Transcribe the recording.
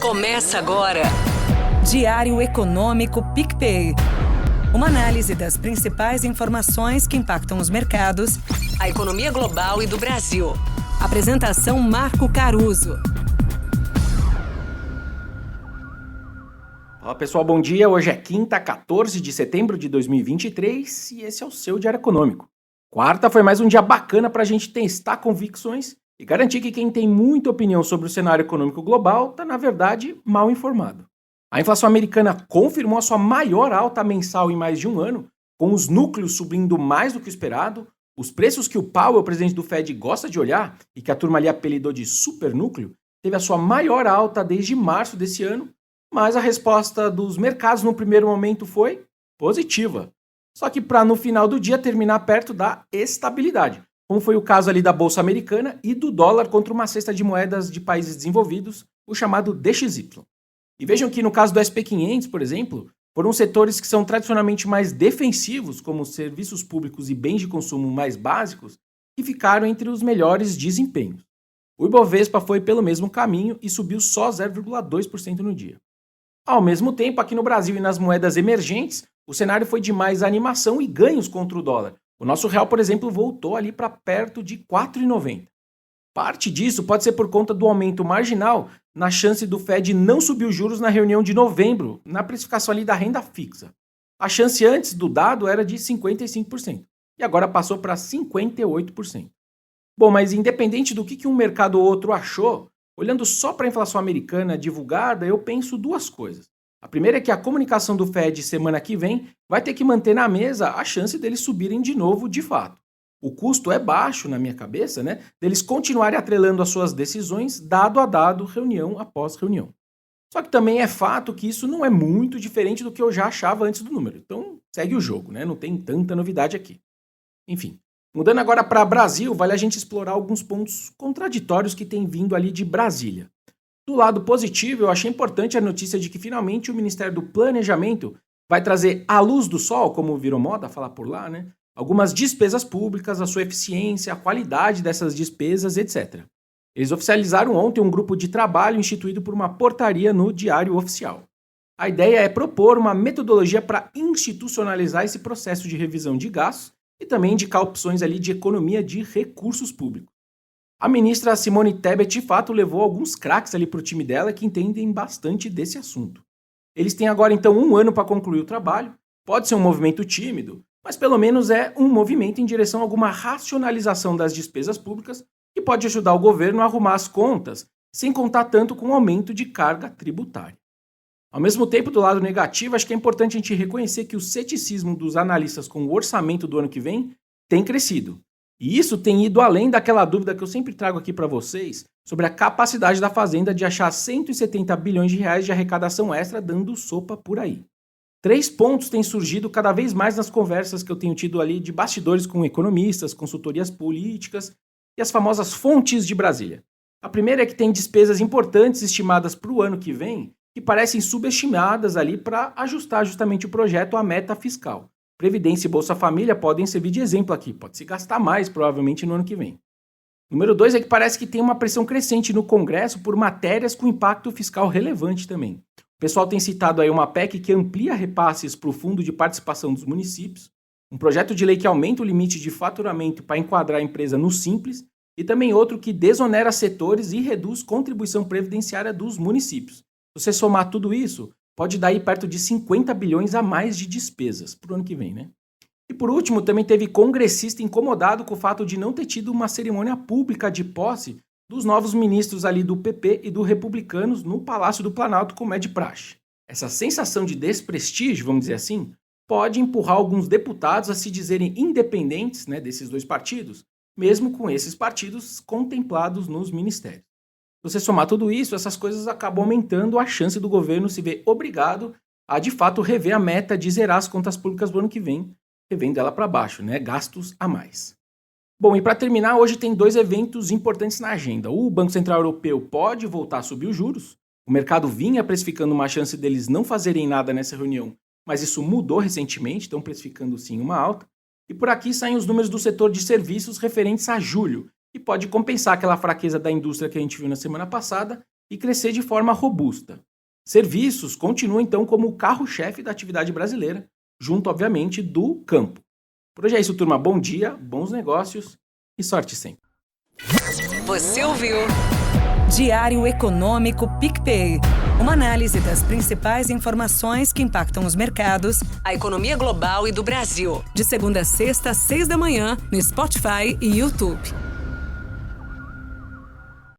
Começa agora. Diário Econômico PicPay. Uma análise das principais informações que impactam os mercados, A economia global e do Brasil. Apresentação Marco Caruso. Olá pessoal, bom dia. Hoje é quinta, 14 de setembro de 2023 e esse é o seu Diário Econômico. Quarta foi mais um dia bacana para a gente testar convicções e garantir que quem tem muita opinião sobre o cenário econômico global está, na verdade, mal informado. A inflação americana confirmou a sua maior alta mensal em mais de um ano, com os núcleos subindo mais do que o esperado, os preços que o Powell, o presidente do Fed, gosta de olhar e que a turma ali apelidou de supernúcleo, teve a sua maior alta desde março desse ano, mas a resposta dos mercados no primeiro momento foi positiva. Só que para no final do dia terminar perto da estabilidade, como foi o caso ali da Bolsa Americana e do dólar contra uma cesta de moedas de países desenvolvidos, o chamado DXY. E vejam que no caso do SP500, por exemplo, foram setores que são tradicionalmente mais defensivos, como serviços públicos e bens de consumo mais básicos, que ficaram entre os melhores desempenhos. O Ibovespa foi pelo mesmo caminho e subiu só 0,2% no dia. Ao mesmo tempo, aqui no Brasil e nas moedas emergentes, o cenário foi de mais animação e ganhos contra o dólar. O nosso real, por exemplo, voltou ali para perto de R$ 4,90. Parte disso pode ser por conta do aumento marginal na chance do Fed não subir os juros na reunião de novembro, na precificação ali da renda fixa. A chance antes do dado era de 55% e agora passou para 58%. Bom, mas independente do que um mercado ou outro achou, olhando só para a inflação americana divulgada, eu penso duas coisas. A primeira é que a comunicação do Fed semana que vem vai ter que manter na mesa a chance deles subirem de novo de fato. O custo é baixo, na minha cabeça, deles continuarem atrelando as suas decisões dado a dado, reunião após reunião. Só que também é fato que isso não é muito diferente do que eu já achava antes do número. Então, segue o jogo, não tem tanta novidade aqui. Enfim, mudando agora para Brasil, vale a gente explorar alguns pontos contraditórios que tem vindo ali de Brasília. Do lado positivo, eu achei importante a notícia de que finalmente o Ministério do Planejamento vai trazer à luz do sol, como virou moda falar por lá, algumas despesas públicas, a sua eficiência, a qualidade dessas despesas, etc. Eles oficializaram ontem um grupo de trabalho instituído por uma portaria no Diário Oficial. A ideia é propor uma metodologia para institucionalizar esse processo de revisão de gastos e também indicar opções ali de economia de recursos públicos. A ministra Simone Tebet, de fato, levou alguns craques ali para o time dela que entendem bastante desse assunto. Eles têm agora, então, um ano para concluir o trabalho. Pode ser um movimento tímido, mas pelo menos é um movimento em direção a alguma racionalização das despesas públicas que pode ajudar o governo a arrumar as contas, sem contar tanto com o aumento de carga tributária. Ao mesmo tempo, do lado negativo, acho que é importante a gente reconhecer que o ceticismo dos analistas com o orçamento do ano que vem tem crescido. E isso tem ido além daquela dúvida que eu sempre trago aqui para vocês sobre a capacidade da Fazenda de achar 170 bilhões de reais de arrecadação extra dando sopa por aí. 3 pontos têm surgido cada vez mais nas conversas que eu tenho tido ali de bastidores com economistas, consultorias políticas e as famosas fontes de Brasília. A primeira é que tem despesas importantes estimadas para o ano que vem que parecem subestimadas ali para ajustar justamente o projeto à meta fiscal. Previdência e Bolsa Família podem servir de exemplo aqui, pode se gastar mais provavelmente no ano que vem. Número 2 é que parece que tem uma pressão crescente no Congresso por matérias com impacto fiscal relevante também. O pessoal tem citado aí uma PEC que amplia repasses para o Fundo de Participação dos Municípios, um projeto de lei que aumenta o limite de faturamento para enquadrar a empresa no Simples e também outro que desonera setores e reduz contribuição previdenciária dos municípios. Se você somar tudo isso, pode dar aí perto de 50 bilhões a mais de despesas para o ano que vem, E por último, também teve congressista incomodado com o fato de não ter tido uma cerimônia pública de posse dos novos ministros ali do PP e do Republicanos no Palácio do Planalto, como é de praxe. Essa sensação de desprestígio, vamos dizer assim, pode empurrar alguns deputados a se dizerem independentes desses dois partidos, mesmo com esses partidos contemplados nos ministérios. Se você somar tudo isso, essas coisas acabam aumentando a chance do governo se ver obrigado a, de fato, rever a meta de zerar as contas públicas do ano que vem, revendo ela para baixo, gastos a mais. Bom, e para terminar, hoje tem 2 eventos importantes na agenda. O Banco Central Europeu pode voltar a subir os juros. O mercado vinha precificando uma chance deles não fazerem nada nessa reunião, mas isso mudou recentemente, estão precificando sim uma alta. E por aqui saem os números do setor de serviços referentes a julho, que pode compensar aquela fraqueza da indústria que a gente viu na semana passada e crescer de forma robusta. Serviços continuam então como o carro-chefe da atividade brasileira, junto, obviamente, do campo. Por hoje é isso, turma. Bom dia, bons negócios e sorte sempre. Você ouviu? Diário Econômico PicPay. Uma análise das principais informações que impactam os mercados. A economia global e do Brasil. De segunda a sexta, às 6 da manhã, no Spotify e YouTube.